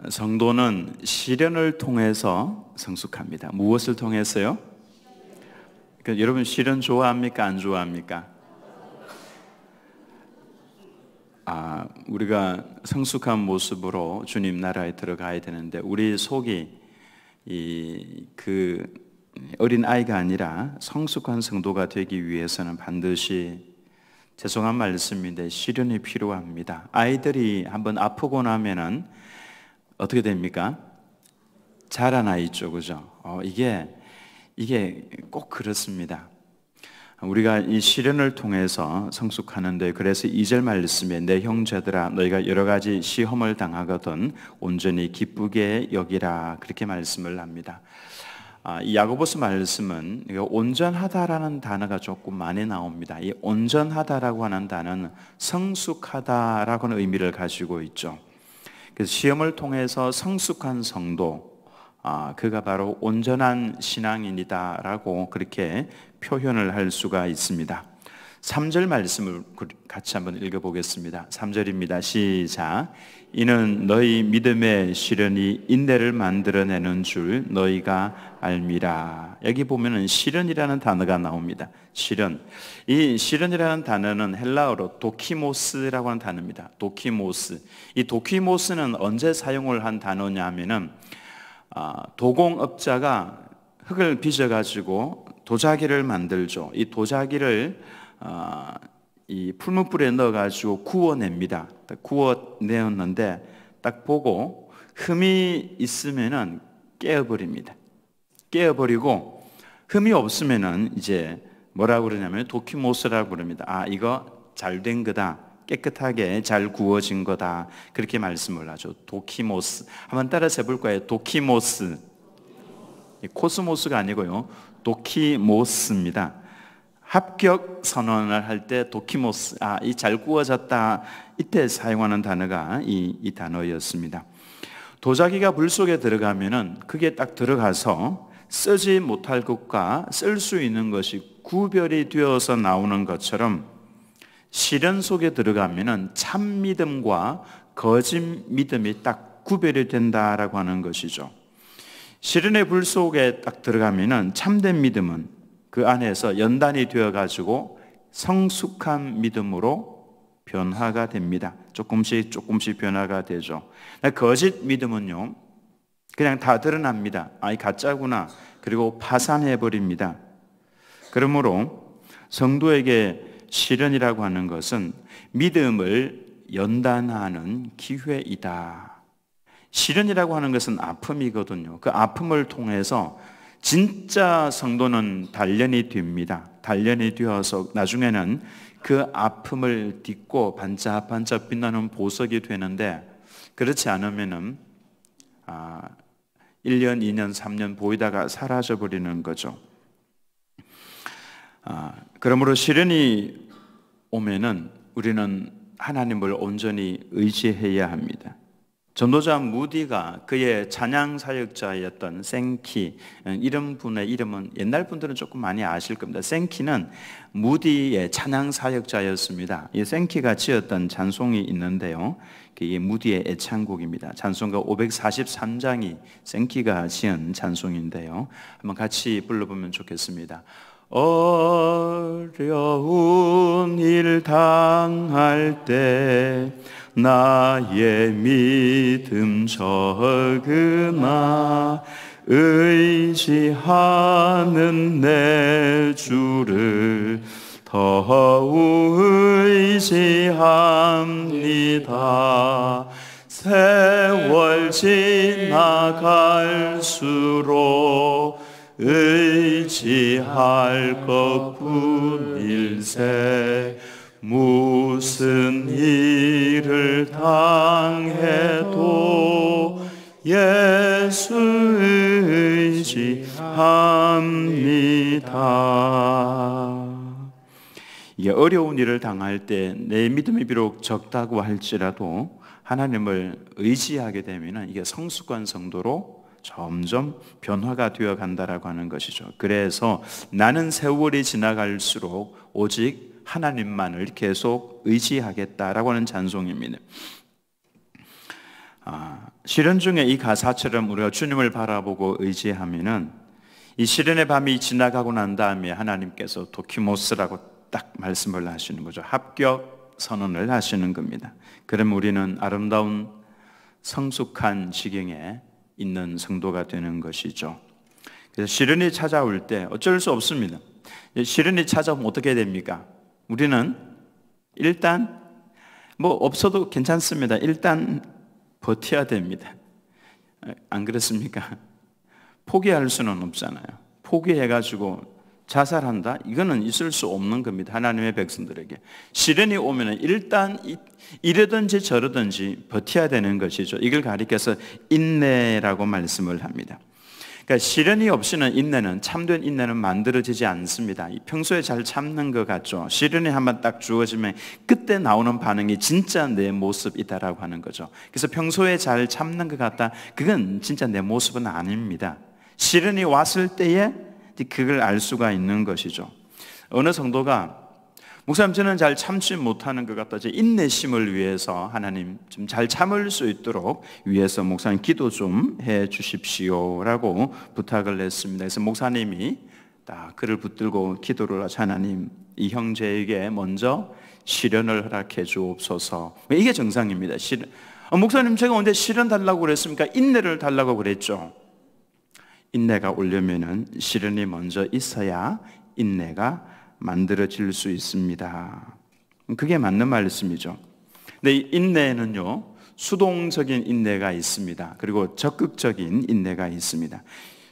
성도는 시련을 통해서 성숙합니다. 무엇을 통해서요? 그러니까 여러분 시련 좋아합니까? 안 좋아합니까? 우리가 성숙한 모습으로 주님 나라에 들어가야 되는데 우리 속이 그 어린 아이가 아니라 성숙한 성도가 되기 위해서는 반드시 죄송한 말씀인데 시련이 필요합니다. 아이들이 한번 아프고 나면은 어떻게 됩니까? 자라나 있죠, 그죠? 이게 꼭 그렇습니다. 우리가 이 시련을 통해서 성숙하는데, 그래서 2절 말씀에 내 형제들아 너희가 여러 가지 시험을 당하거든 온전히 기쁘게 여기라, 그렇게 말씀을 합니다. 이 야고보서 말씀은 온전하다라는 단어가 조금 많이 나옵니다. 이 온전하다라고 하는 단어는 성숙하다라고는 의미를 가지고 있죠. 그래서 시험을 통해서 성숙한 성도, 그가 바로 온전한 신앙인이다라고 그렇게 표현을 할 수가 있습니다. 3절 말씀을 같이 한번 읽어보겠습니다. 3절입니다. 시작. 이는 너희 믿음의 시련이 인내를 만들어내는 줄 너희가 알미라. 여기 보면은 시련이라는 단어가 나옵니다. 시련. 이 시련이라는 단어는 헬라어로 도키모스라고 하는 단어입니다. 도키모스. 이 도키모스는 언제 사용을 한 단어냐 하면은 도공업자가 흙을 빚어가지고 도자기를 만들죠. 이 도자기를 이 풀무불에 넣어가지고 구워냅니다. 구워내었는데 딱 보고 흠이 있으면은 깨어버립니다. 깨어버리고 흠이 없으면은 이제 뭐라고 그러냐면 도키모스라고 그럽니다. 이거 잘된 거다, 깨끗하게 잘 구워진 거다, 그렇게 말씀을 하죠. 도키모스. 한번 따라서 해볼 거예요. 도키모스. 코스모스가 아니고요, 도키모스입니다. 합격 선언을 할 때 도키모스, 이 잘 구워졌다, 이때 사용하는 단어가 이 단어였습니다. 도자기가 불 속에 들어가면은 그게 딱 들어가서 쓰지 못할 것과 쓸 수 있는 것이 구별이 되어서 나오는 것처럼, 시련 속에 들어가면은 참 믿음과 거짓 믿음이 딱 구별이 된다라고 하는 것이죠. 시련의 불 속에 딱 들어가면은 참된 믿음은 그 안에서 연단이 되어가지고 성숙한 믿음으로 변화가 됩니다. 조금씩 변화가 되죠. 거짓 믿음은요, 그냥 다 드러납니다. 이 가짜구나. 그리고 파산해버립니다. 그러므로 성도에게 시련이라고 하는 것은 믿음을 연단하는 기회이다. 시련이라고 하는 것은 아픔이거든요. 그 아픔을 통해서 진짜 성도는 단련이 됩니다. 단련이 되어서 나중에는 그 아픔을 딛고 반짝반짝 빛나는 보석이 되는데, 그렇지 않으면은 1년, 2년, 3년 보이다가 사라져버리는 거죠. 그러므로 시련이 오면은 우리는 하나님을 온전히 의지해야 합니다. 전도자 무디가 그의 찬양 사역자였던 생키, 이런 분의 이름은 옛날 분들은 조금 많이 아실 겁니다. 생키는 무디의 찬양 사역자였습니다. 이 생키가 지었던 찬송이 있는데요, 이게 무디의 애창곡입니다. 찬송가 543장이 생키가 지은 찬송인데요, 한번 같이 불러보면 좋겠습니다. 어려운 일 당할 때 나의 믿음 적으나 의지하는 내 주를 더욱 의지합니다. 세월 지나갈수록 의지할 것뿐일세. 무슨 일을 당해도 예수 의지합니다. 이게 어려운 일을 당할 때 내 믿음이 비록 적다고 할지라도 하나님을 의지하게 되면 이게 성숙한 성도로 점점 변화가 되어 간다라고 하는 것이죠. 그래서 나는 세월이 지나갈수록 오직 하나님만을 계속 의지하겠다라고 하는 찬송입니다. 시련 중에 이 가사처럼 우리가 주님을 바라보고 의지하면은 이 시련의 밤이 지나가고 난 다음에 하나님께서 도키모스라고 딱 말씀을 하시는 거죠. 합격 선언을 하시는 겁니다. 그럼 우리는 아름다운 성숙한 지경에 있는 성도가 되는 것이죠. 그래서 시련이 찾아올 때 어쩔 수 없습니다. 시련이 찾아오면 어떻게 됩니까? 우리는 일단 뭐 없어도 괜찮습니다. 일단 버텨야 됩니다. 안 그렇습니까? 포기할 수는 없잖아요. 포기해가지고 자살한다? 이거는 있을 수 없는 겁니다. 하나님의 백성들에게. 시련이 오면 일단 이러든지 저러든지 버텨야 되는 것이죠. 이걸 가리켜서 인내라고 말씀을 합니다. 그러니까 시련이 없이는 인내는, 참된 인내는 만들어지지 않습니다. 평소에 잘 참는 것 같죠. 시련이 한번 딱 주어지면 그때 나오는 반응이 진짜 내 모습이다라고 하는 거죠. 그래서 평소에 잘 참는 것 같다, 그건 진짜 내 모습은 아닙니다. 시련이 왔을 때에 그걸 알 수가 있는 것이죠. 어느 성도가 목사님 저는 잘 참지 못하는 것 같다, 제 인내심을 위해서 하나님 좀 잘 참을 수 있도록 위해서 목사님 기도 좀 해 주십시오라고 부탁을 했습니다. 그래서 목사님이 딱 그를 붙들고 기도를 하셔. 하나님, 이 형제에게 먼저 시련을 허락해 주옵소서. 이게 정상입니다. 목사님 제가 언제 시련 달라고 그랬습니까? 인내를 달라고 그랬죠. 인내가 오려면은 시련이 먼저 있어야 인내가 만들어질 수 있습니다. 그게 맞는 말씀이죠. 근데 이 인내는요, 수동적인 인내가 있습니다. 그리고 적극적인 인내가 있습니다.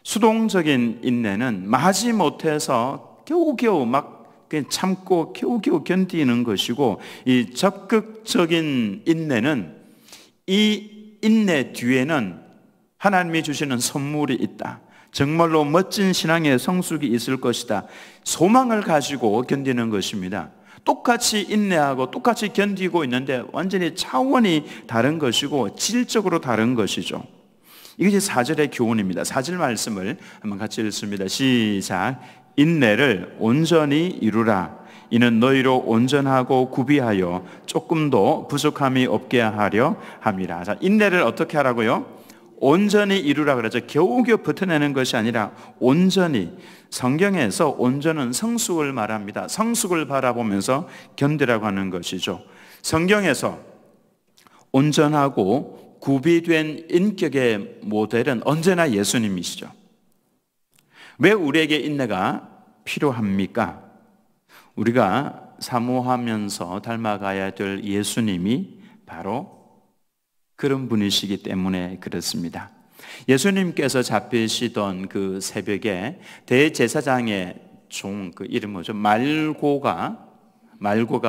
수동적인 인내는 마지못해서 겨우겨우 막 그냥 참고 겨우겨우 견디는 것이고, 이 적극적인 인내는 이 인내 뒤에는 하나님이 주시는 선물이 있다, 정말로 멋진 신앙의 성숙이 있을 것이다, 소망을 가지고 견디는 것입니다. 똑같이 인내하고 똑같이 견디고 있는데 완전히 차원이 다른 것이고 질적으로 다른 것이죠. 이것이 4절의 교훈입니다. 4절 말씀을 한번 같이 읽습니다. 시작. 인내를 온전히 이루라. 이는 너희로 온전하고 구비하여 조금도 부족함이 없게 하려 함이라. 자, 인내를 어떻게 하라고요? 온전히 이루라 그러죠. 겨우겨우 버텨내는 것이 아니라 온전히. 성경에서 온전은 성숙을 말합니다. 성숙을 바라보면서 견디라고 하는 것이죠. 성경에서 온전하고 구비된 인격의 모델은 언제나 예수님이시죠. 왜 우리에게 인내가 필요합니까? 우리가 사모하면서 닮아가야 될 예수님이 바로 그런 분이시기 때문에 그렇습니다. 예수님께서 잡히시던 그 새벽에 대제사장의 종, 그 이름 뭐죠? 말고가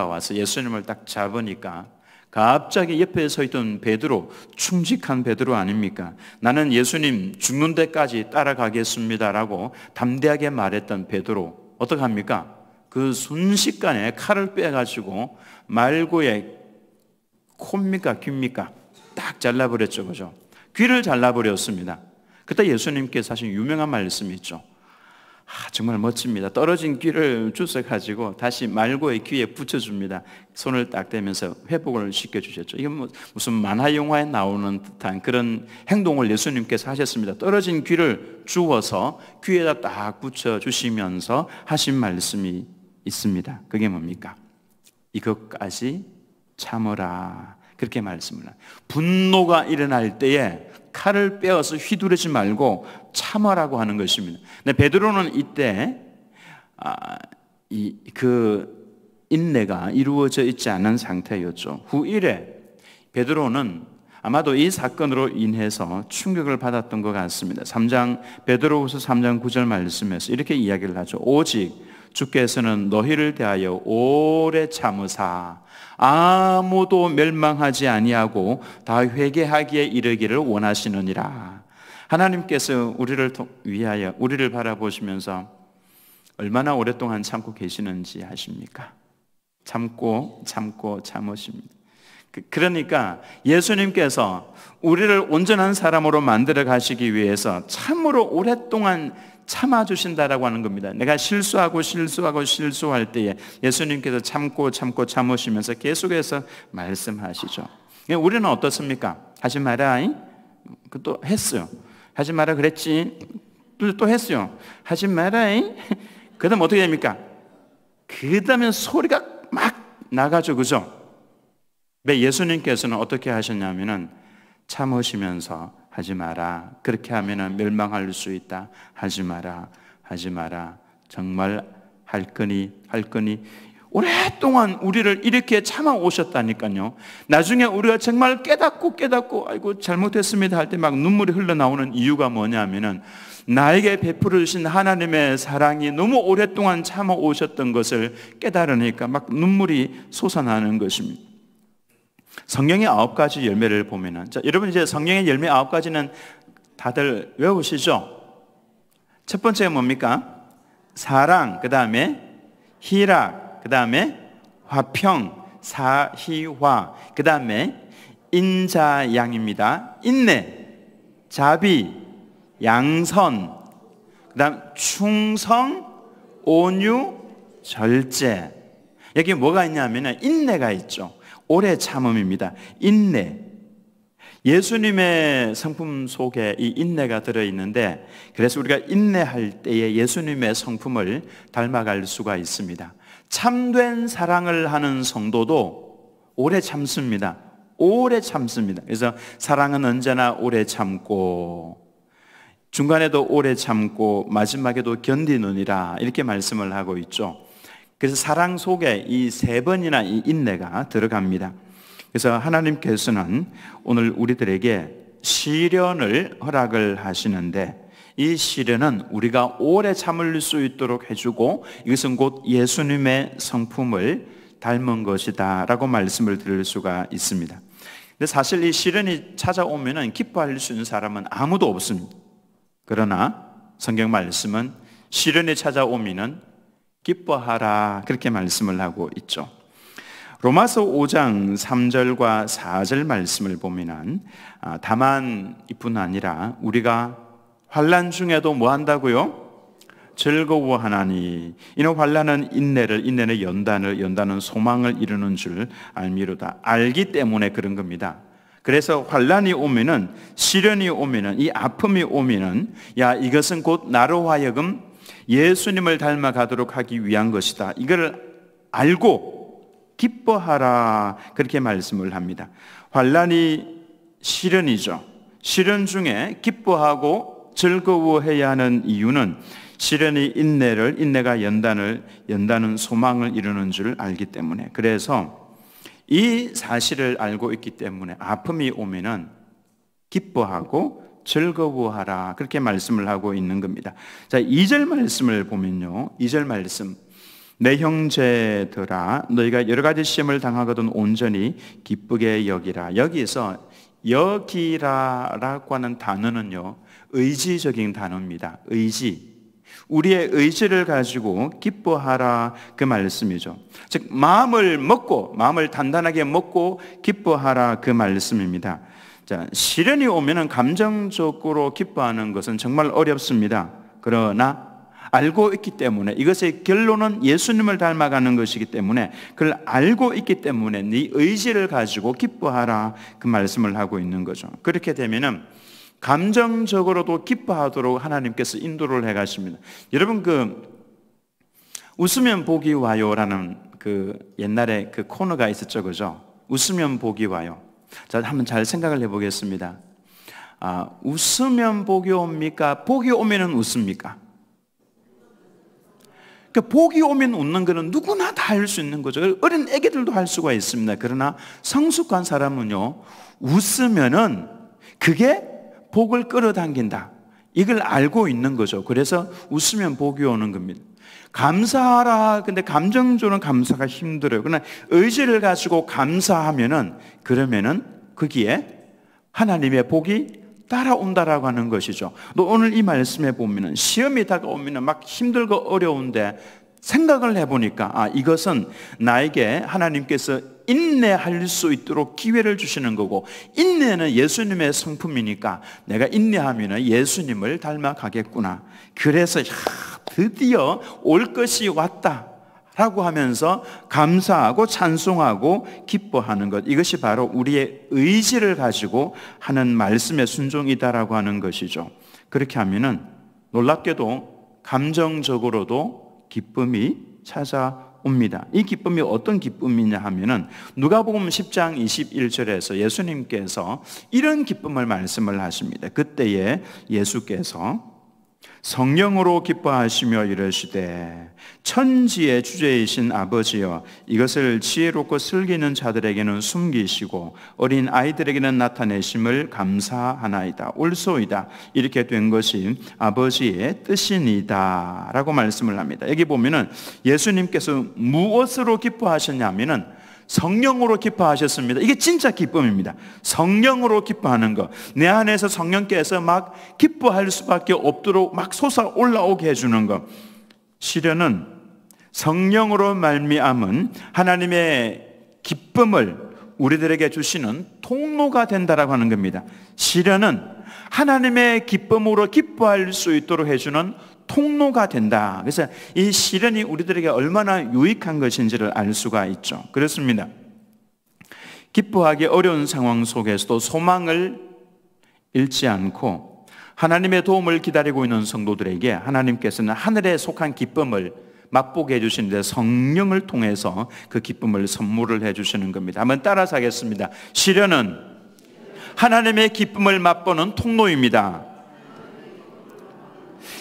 와서 예수님을 딱 잡으니까 갑자기 옆에 서 있던 베드로, 충직한 베드로 아닙니까? 나는 예수님 죽는 데까지 따라가겠습니다라고 담대하게 말했던 베드로, 어떡합니까? 그 순식간에 칼을 빼가지고 말고의 코입니까 귀입니까? 딱 잘라버렸죠, 그죠? 귀를 잘라버렸습니다. 그때 예수님께서 하신 유명한 말씀이 있죠. 정말 멋집니다. 떨어진 귀를 주워가지고 다시 말고의 귀에 붙여줍니다. 손을 딱 대면서 회복을 시켜주셨죠. 이건 무슨 만화 영화에 나오는 듯한 그런 행동을 예수님께서 하셨습니다. 떨어진 귀를 주워서 귀에다 딱 붙여주시면서 하신 말씀이 있습니다. 그게 뭡니까? 이것까지 참으라. 그렇게 말씀을 해요. 분노가 일어날 때에 칼을 빼어서 휘두르지 말고 참으라고 하는 것입니다. 근데 베드로는 이때 그 인내가 이루어져 있지 않은 상태였죠. 후일에 베드로는 아마도 이 사건으로 인해서 충격을 받았던 것 같습니다. 베드로후서 3장 9절 말씀에서 이렇게 이야기를 하죠. 오직 주께서는 너희를 대하여 오래 참으사 아무도 멸망하지 아니하고 다 회개하기에 이르기를 원하시느니라. 하나님께서 우리를 위하여 우리를 바라보시면서 얼마나 오랫동안 참고 계시는지 아십니까? 참고 참으십니다. 그러니까 예수님께서 우리를 온전한 사람으로 만들어 가시기 위해서 참으로 오랫동안 참아주신다라고 하는 겁니다. 내가 실수할 때에 예수님께서 참으시면서 계속해서 말씀하시죠. 우리는 어떻습니까? 하지 마라, 또 했어요. 하지 마라 그랬지. 또 했어요. 하지 마라. 그 다음 어떻게 됩니까? 그 다음에 소리가 막 나가죠. 그죠? 왜 예수님께서는 어떻게 하셨냐면은 참으시면서 하지 마라. 그렇게 하면은 멸망할 수 있다. 하지 마라. 하지 마라. 정말 할 거니. 오랫동안 우리를 이렇게 참아 오셨다니까요. 나중에 우리가 정말 깨닫고 아이고 잘못했습니다 할 때 막 눈물이 흘러나오는 이유가 뭐냐면은 나에게 베풀어 주신 하나님의 사랑이 너무 오랫동안 참아 오셨던 것을 깨달으니까 막 눈물이 솟아나는 것입니다. 성경의 9가지 열매를 보면은, 자, 여러분 이제 성경의 열매 9가지는 다들 외우시죠? 첫 번째가 뭡니까? 사랑, 그 다음에 희락, 그 다음에 화평, 사희화, 그 다음에 인자양입니다. 인내, 자비, 양선, 그 다음 충성, 온유, 절제. 여기 뭐가 있냐면 인내가 있죠. 오래 참음입니다. 인내. 예수님의 성품 속에 이 인내가 들어있는데, 그래서 우리가 인내할 때에 예수님의 성품을 닮아갈 수가 있습니다. 참된 사랑을 하는 성도도 오래 참습니다. 오래 참습니다. 그래서 사랑은 언제나 오래 참고 중간에도 오래 참고 마지막에도 견디느니라, 이렇게 말씀을 하고 있죠. 그래서 사랑 속에 이 3번이나 이 인내가 들어갑니다. 그래서 하나님께서는 오늘 우리들에게 시련을 허락을 하시는데, 이 시련은 우리가 오래 참을 수 있도록 해주고 이것은 곧 예수님의 성품을 닮은 것이다 라고 말씀을 드릴 수가 있습니다. 근데 사실 이 시련이 찾아오면 기뻐할 수 있는 사람은 아무도 없습니다. 그러나 성경 말씀은 시련이 찾아오면 기뻐하라, 그렇게 말씀을 하고 있죠. 로마서 5장 3절과 4절 말씀을 보면 다만 이뿐 아니라 우리가 환난 중에도 뭐 한다고요? 즐거워하나니 이는 환난은 인내는 연단은 소망을 이루는 줄 알미로다. 알기 때문에 그런 겁니다. 그래서 환난이 오면은, 시련이 오면은, 이 아픔이 오면은, 야, 이것은 곧 나로 하여금 예수님을 닮아가도록 하기 위한 것이다, 이걸 알고 기뻐하라, 그렇게 말씀을 합니다. 환난이 시련이죠. 시련 중에 기뻐하고 즐거워해야 하는 이유는 시련이 인내가 연단은 소망을 이루는 줄 알기 때문에, 그래서 이 사실을 알고 있기 때문에 아픔이 오면은 기뻐하고 즐거워하라, 그렇게 말씀을 하고 있는 겁니다. 자, 2절 말씀을 보면요, 2절 말씀, 내 형제들아 너희가 여러 가지 시험을 당하거든 온전히 기쁘게 여기라. 여기서 여기라라고 하는 단어는요, 의지적인 단어입니다. 의지. 우리의 의지를 가지고 기뻐하라, 그 말씀이죠. 즉 마음을 단단하게 먹고 기뻐하라, 그 말씀입니다. 자, 시련이 오면은 감정적으로 기뻐하는 것은 정말 어렵습니다. 그러나 알고 있기 때문에, 이것의 결론은 예수님을 닮아가는 것이기 때문에, 그걸 알고 있기 때문에 네 의지를 가지고 기뻐하라, 그 말씀을 하고 있는 거죠. 그렇게 되면은 감정적으로도 기뻐하도록 하나님께서 인도를 해 가십니다. 여러분, 웃으면 복이 와요라는 옛날에 코너가 있었죠, 그죠? 웃으면 복이 와요. 자, 한번 잘 생각을 해보겠습니다. 웃으면 복이 옵니까? 복이 오면은 웃습니까? 복이 오면 웃는 거는 누구나 다 할 수 있는 거죠. 어린 애기들도 할 수가 있습니다. 그러나 성숙한 사람은요, 웃으면은 그게 복을 끌어당긴다, 이걸 알고 있는 거죠. 그래서 웃으면 복이 오는 겁니다. 감사하라. 근데 감정적으로는 감사가 힘들어요. 그러나 의지를 가지고 감사하면은, 그러면은 거기에 하나님의 복이 따라온다라고 하는 것이죠. 또 오늘 이 말씀에 보면은 시험이 다가오면은 막 힘들고 어려운데 생각을 해보니까 이것은 나에게 하나님께서 인내할 수 있도록 기회를 주시는 거고, 인내는 예수님의 성품이니까 내가 인내하면 예수님을 닮아가겠구나. 그래서 드디어 올 것이 왔다 라고 하면서 감사하고 찬송하고 기뻐하는 것, 이것이 바로 우리의 의지를 가지고 하는 말씀의 순종이다라고 하는 것이죠. 그렇게 하면은 놀랍게도 감정적으로도 기쁨이 찾아옵니다. 이 기쁨이 어떤 기쁨이냐 하면은 누가복음 10장 21절에서 예수님께서 이런 기쁨을 말씀을 하십니다. 그때에 예수께서 성령으로 기뻐하시며 이르시되 천지의 주제이신 아버지여, 이것을 지혜롭고 슬기는 자들에게는 숨기시고 어린 아이들에게는 나타내심을 감사하나이다. 옳소이다. 이렇게 된 것이 아버지의 뜻이니다 라고 말씀을 합니다. 여기 보면은 예수님께서 무엇으로 기뻐하셨냐면은 성령으로 기뻐하셨습니다. 이게 진짜 기쁨입니다. 성령으로 기뻐하는 것, 내 안에서 성령께서 막 기뻐할 수밖에 없도록 막 솟아올라오게 해주는 것, 시련은 성령으로 말미암은 하나님의 기쁨을 우리들에게 주시는 통로가 된다라고 하는 겁니다. 시련은 하나님의 기쁨으로 기뻐할 수 있도록 해주는 통로가 된다. 그래서 이 시련이 우리들에게 얼마나 유익한 것인지를 알 수가 있죠. 그렇습니다. 기뻐하기 어려운 상황 속에서도 소망을 잃지 않고 하나님의 도움을 기다리고 있는 성도들에게 하나님께서는 하늘에 속한 기쁨을 맛보게 해주시는데 성령을 통해서 그 기쁨을 선물을 해주시는 겁니다. 한번 따라서 하겠습니다. 시련은 하나님의 기쁨을 맛보는 통로입니다.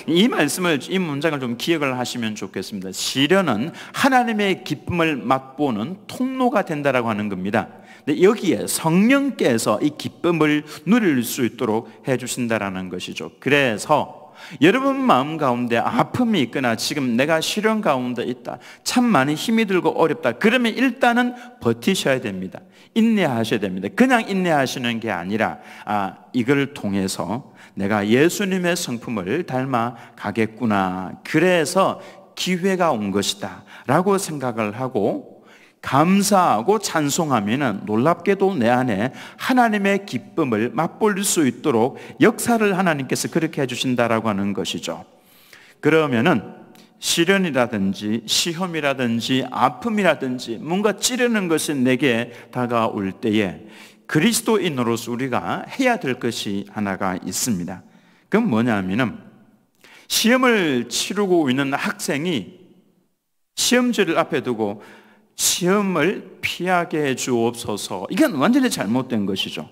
이 말씀을, 이 문장을 좀 기억을 하시면 좋겠습니다. 시련은 하나님의 기쁨을 맛보는 통로가 된다라고 하는 겁니다. 근데 여기에 성령께서 이 기쁨을 누릴 수 있도록 해주신다라는 것이죠. 그래서 여러분 마음 가운데 아픔이 있거나 지금 내가 시련 가운데 있다, 참 많이 힘이 들고 어렵다, 그러면 일단은 버티셔야 됩니다. 인내하셔야 됩니다. 그냥 인내하시는 게 아니라 이걸 통해서 내가 예수님의 성품을 닮아 가겠구나, 그래서 기회가 온 것이다 라고 생각을 하고 감사하고 찬송하면 놀랍게도 내 안에 하나님의 기쁨을 맛볼 수 있도록 역사를 하나님께서 그렇게 해주신다라고 하는 것이죠. 그러면은 시련이라든지 시험이라든지 아픔이라든지 뭔가 찌르는 것이 내게 다가올 때에 그리스도인으로서 우리가 해야 될 것이 하나가 있습니다. 그건 뭐냐면은 시험을 치르고 있는 학생이 시험지를 앞에 두고 시험을 피하게 해 주옵소서, 이건 완전히 잘못된 것이죠.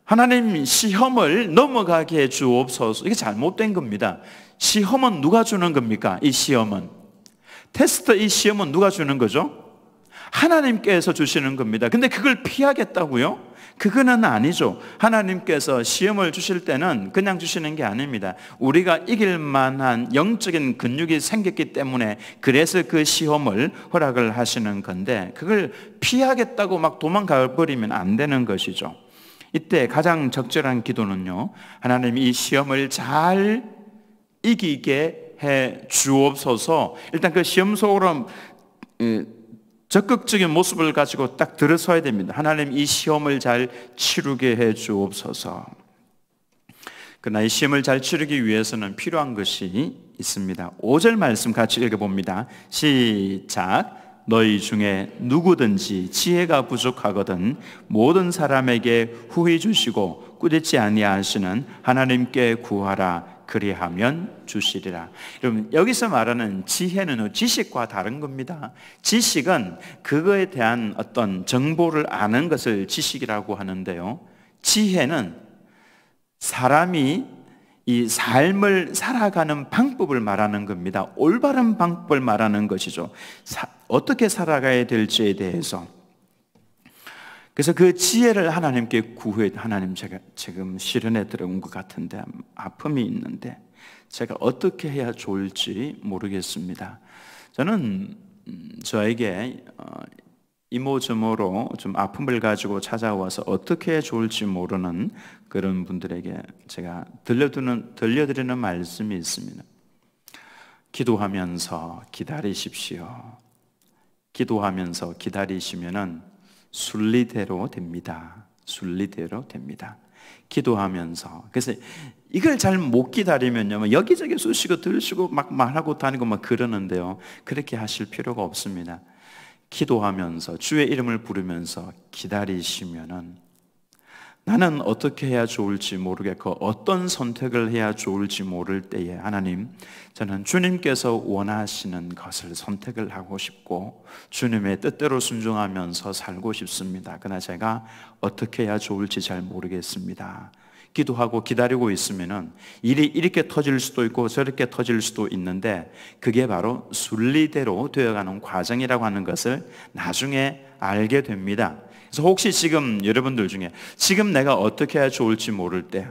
하나님 시험을 넘어가게 해 주옵소서, 이게 잘못된 겁니다. 시험은 누가 주는 겁니까? 이 시험은 테스트, 이 시험은 누가 주는 거죠? 하나님께서 주시는 겁니다. 근데 그걸 피하겠다고요? 그거는 아니죠. 하나님께서 시험을 주실 때는 그냥 주시는 게 아닙니다. 우리가 이길 만한 영적인 근육이 생겼기 때문에 그래서 그 시험을 허락을 하시는 건데, 그걸 피하겠다고 막 도망가 버리면 안 되는 것이죠. 이때 가장 적절한 기도는요, 하나님 이 시험을 잘 이기게 해 주옵소서. 일단 그 시험 속으로 적극적인 모습을 가지고 딱 들어서야 됩니다. 하나님 이 시험을 잘 치르게 해 주옵소서. 그러나 이 시험을 잘 치르기 위해서는 필요한 것이 있습니다. 5절 말씀 같이 읽어봅니다. 시작. 너희 중에 누구든지 지혜가 부족하거든 모든 사람에게 후히 주시고 꾸짖지 아니하시는 하나님께 구하라. 그리하면 주시리라. 여러분, 여기서 말하는 지혜는 지식과 다른 겁니다. 지식은 그거에 대한 어떤 정보를 아는 것을 지식이라고 하는데요, 지혜는 사람이 이 삶을 살아가는 방법을 말하는 겁니다. 올바른 방법을 말하는 것이죠. 어떻게 살아가야 될지에 대해서. 그래서 그 지혜를 하나님께 구해, 하나님 제가 지금 시련에 들어온 것 같은데 아픔이 있는데 제가 어떻게 해야 좋을지 모르겠습니다. 저는 저에게 이모저모로 좀 아픔을 가지고 찾아와서 어떻게 해야 좋을지 모르는 그런 분들에게 제가 들려드리는 말씀이 있습니다. 기도하면서 기다리십시오. 기도하면서 기다리시면은 순리대로 됩니다. 순리대로 됩니다. 기도하면서. 그래서 이걸 잘 못 기다리면요, 여기저기 쑤시고 들쑤고 막 말하고 다니고 막 그러는데요, 그렇게 하실 필요가 없습니다. 기도하면서 주의 이름을 부르면서 기다리시면은 나는 어떻게 해야 좋을지 모르겠고 어떤 선택을 해야 좋을지 모를 때에 하나님, 저는 주님께서 원하시는 것을 선택을 하고 싶고 주님의 뜻대로 순종하면서 살고 싶습니다. 그러나 제가 어떻게 해야 좋을지 잘 모르겠습니다. 기도하고 기다리고 있으면은 일이 이렇게 터질 수도 있고 저렇게 터질 수도 있는데 그게 바로 순리대로 되어가는 과정이라고 하는 것을 나중에 알게 됩니다. 그래서 혹시 지금 여러분들 중에 지금 내가 어떻게 해야 좋을지 모를 때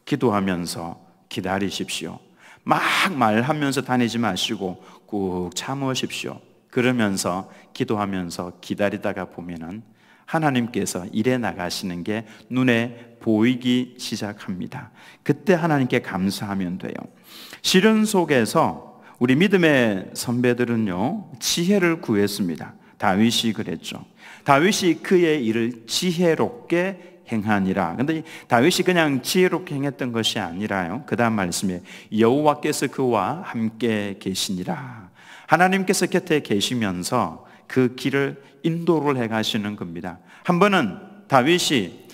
기도하면서 기다리십시오. 막 말하면서 다니지 마시고 꾹 참으십시오. 그러면서 기도하면서 기다리다가 보면은 하나님께서 일해 나가시는 게 눈에 보이기 시작합니다. 그때 하나님께 감사하면 돼요. 시련 속에서 우리 믿음의 선배들은요, 지혜를 구했습니다. 다윗이 그랬죠. 다윗이 그의 일을 지혜롭게 행하니라. 근데 다윗이 그냥 지혜롭게 행했던 것이 아니라요, 그 다음 말씀에 여호와께서 그와 함께 계시니라. 하나님께서 곁에 계시면서 그 길을 인도를 해 가시는 겁니다. 한 번은 다윗이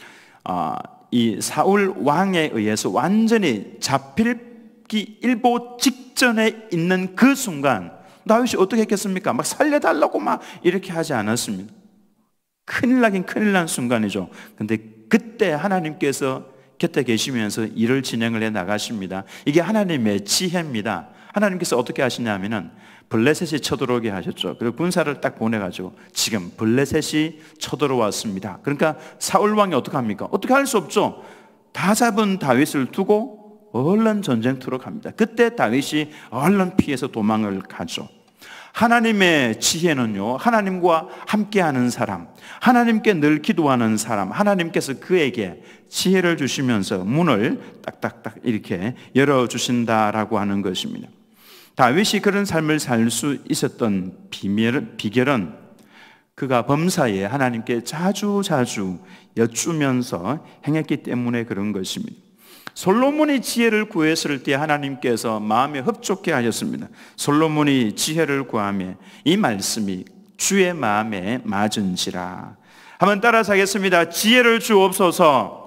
이 사울 왕에 의해서 완전히 잡히기 일보 직전에 있는 그 순간 다윗이 어떻게 했겠습니까? 막 살려달라고 막 이렇게 하지 않았습니다. 큰일 나긴 큰일 난 순간이죠. 근데 그때 하나님께서 곁에 계시면서 일을 진행을 해 나가십니다. 이게 하나님의 지혜입니다. 하나님께서 어떻게 하시냐면은 블레셋이 쳐들어오게 하셨죠. 그리고 군사를 딱 보내가지고 지금 블레셋이 쳐들어왔습니다. 그러니까 사울 왕이 어떻게 합니까? 어떻게 할 수 없죠. 다 잡은 다윗을 두고 얼른 전쟁터로 갑니다. 그때 다윗이 얼른 피해서 도망을 가죠. 하나님의 지혜는요, 하나님과 함께하는 사람, 하나님께 늘 기도하는 사람, 하나님께서 그에게 지혜를 주시면서 문을 딱딱딱 이렇게 열어주신다라고 하는 것입니다. 다윗이 그런 삶을 살 수 있었던 비결은 그가 범사에 하나님께 자주 여쭈면서 행했기 때문에 그런 것입니다. 솔로몬이 지혜를 구했을 때 하나님께서 마음에 흡족해 하셨습니다. 솔로몬이 지혜를 구하며 이 말씀이 주의 마음에 맞은지라. 한번 따라서 하겠습니다. 지혜를 주옵소서.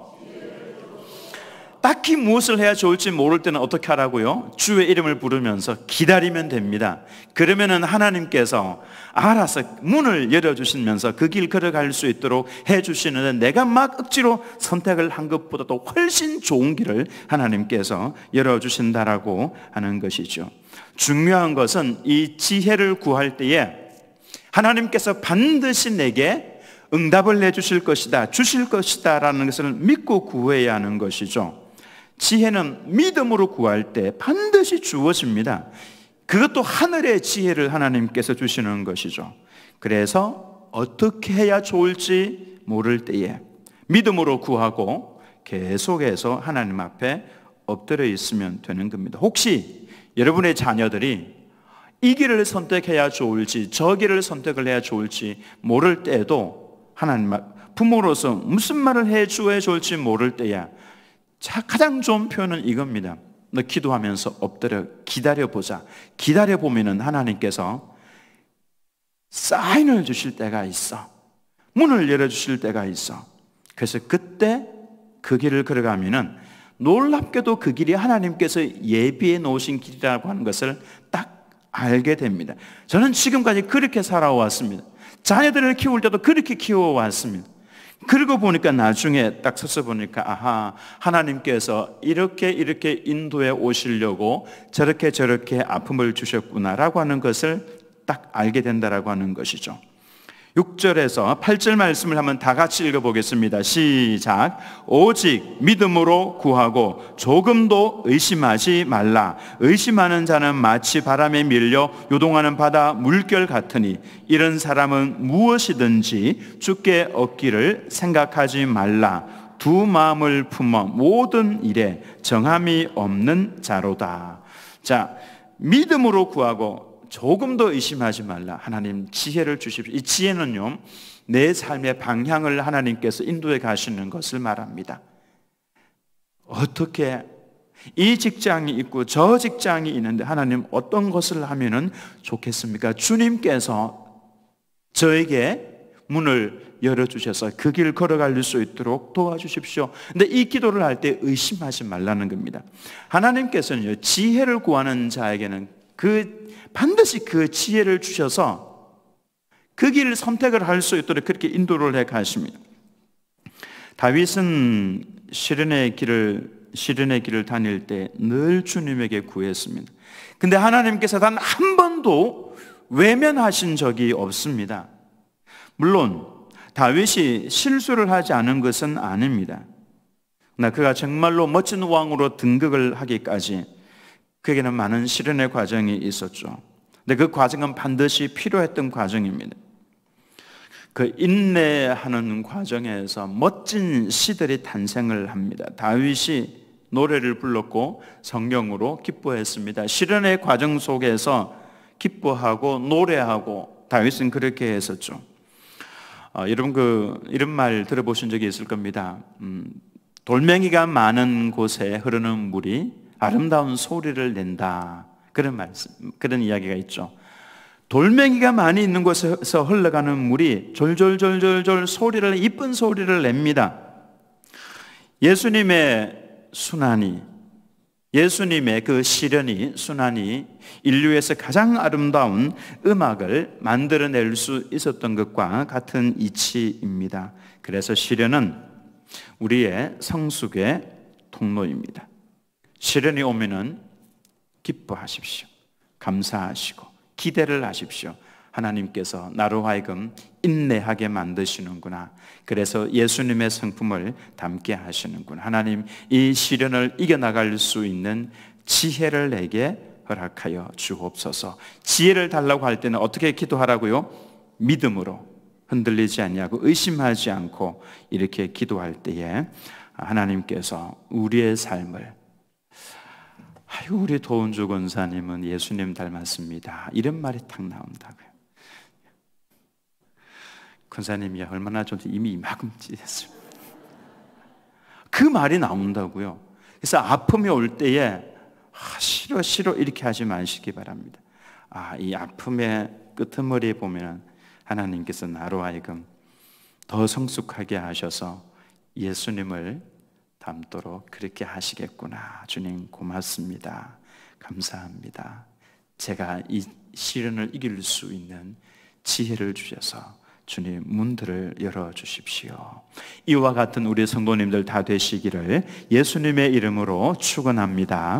딱히 무엇을 해야 좋을지 모를 때는 어떻게 하라고요? 주의 이름을 부르면서 기다리면 됩니다. 그러면은 하나님께서 알아서 문을 열어주시면서 그 길 걸어갈 수 있도록 해주시는데 내가 막 억지로 선택을 한 것보다도 훨씬 좋은 길을 하나님께서 열어주신다라고 하는 것이죠. 중요한 것은 이 지혜를 구할 때에 하나님께서 반드시 내게 응답을 해주실 것이다, 주실 것이다 라는 것을 믿고 구해야 하는 것이죠. 지혜는 믿음으로 구할 때 반드시 주어집니다. 그것도 하늘의 지혜를 하나님께서 주시는 것이죠. 그래서 어떻게 해야 좋을지 모를 때에 믿음으로 구하고 계속해서 하나님 앞에 엎드려 있으면 되는 겁니다. 혹시 여러분의 자녀들이 이 길을 선택해야 좋을지 저 길을 선택을 해야 좋을지 모를 때에도 하나님 부모로서 무슨 말을 해줘야 좋을지 모를 때야 가장 좋은 표현은 이겁니다. 너 기도하면서 엎드려 기다려보자. 기다려보면은 하나님께서 사인을 주실 때가 있어. 문을 열어주실 때가 있어. 그래서 그때 그 길을 걸어가면은 놀랍게도 그 길이 하나님께서 예비해 놓으신 길이라고 하는 것을 딱 알게 됩니다. 저는 지금까지 그렇게 살아왔습니다. 자녀들을 키울 때도 그렇게 키워왔습니다. 그러고 보니까 나중에 딱 서서 보니까 아하, 하나님께서 이렇게 인도해 오시려고 저렇게 아픔을 주셨구나라고 하는 것을 딱 알게 된다라고 하는 것이죠. 6절에서 8절 말씀을 한번 다 같이 읽어보겠습니다. 시작. 오직 믿음으로 구하고 조금도 의심하지 말라. 의심하는 자는 마치 바람에 밀려 요동하는 바다 물결 같으니 이런 사람은 무엇이든지 주께 얻기를 생각하지 말라. 두 마음을 품어 모든 일에 정함이 없는 자로다. 자, 믿음으로 구하고 조금도 의심하지 말라. 하나님 지혜를 주십시오. 이 지혜는요, 내 삶의 방향을 하나님께서 인도해 가시는 것을 말합니다. 어떻게 이 직장이 있고 저 직장이 있는데 하나님 어떤 것을 하면은 좋겠습니까? 주님께서 저에게 문을 열어주셔서 그 길 걸어갈 수 있도록 도와주십시오. 근데 이 기도를 할 때 의심하지 말라는 겁니다. 하나님께서는요, 지혜를 구하는 자에게는 반드시 그 지혜를 주셔서 그 길을 선택을 할 수 있도록 그렇게 인도를 해 가십니다. 다윗은 시련의 길을 다닐 때 늘 주님에게 구했습니다. 근데 하나님께서 단 한 번도 외면하신 적이 없습니다. 물론 다윗이 실수를 하지 않은 것은 아닙니다. 그러나 그가 정말로 멋진 왕으로 등극을 하기까지 그에게는 많은 시련의 과정이 있었죠. 근데 그 과정은 반드시 필요했던 과정입니다. 그 인내하는 과정에서 멋진 시들이 탄생을 합니다. 다윗이 노래를 불렀고 성경으로 기뻐했습니다. 시련의 과정 속에서 기뻐하고 노래하고 다윗은 그렇게 했었죠. 여러분 이런 말 들어보신 적이 있을 겁니다. 돌멩이가 많은 곳에 흐르는 물이 아름다운 소리를 낸다. 그런 이야기가 있죠. 돌멩이가 많이 있는 곳에서 흘러가는 물이 졸졸졸졸졸 이쁜 소리를 냅니다. 예수님의 순환이, 예수님의 그 시련이, 순환이 인류에서 가장 아름다운 음악을 만들어낼 수 있었던 것과 같은 이치입니다. 그래서 시련은 우리의 성숙의 통로입니다. 시련이 오면은 기뻐하십시오. 감사하시고 기대를 하십시오. 하나님께서 나로 하여금 인내하게 만드시는구나. 그래서 예수님의 성품을 담게 하시는구나. 하나님, 이 시련을 이겨나갈 수 있는 지혜를 내게 허락하여 주옵소서. 지혜를 달라고 할 때는 어떻게 기도하라고요? 믿음으로, 흔들리지 아니하고 의심하지 않고 이렇게 기도할 때에 하나님께서 우리의 삶을, 아유, 우리 도은주 권사님은 예수님 닮았습니다, 이런 말이 탁 나온다고요. 권사님이 얼마나 좀 이미 이만큼 찢었어요. 그 말이 나온다고요. 그래서 아픔이 올 때에 싫어 이렇게 하지 마시기 바랍니다. 이 아픔의 끄트머리에 보면 하나님께서 나로 하여금 더 성숙하게 하셔서 예수님을 닮도록 그렇게 하시겠구나. 주님 고맙습니다. 감사합니다. 제가 이 시련을 이길 수 있는 지혜를 주셔서 주님 문들을 열어주십시오. 이와 같은 우리 성도님들 다 되시기를 예수님의 이름으로 축원합니다.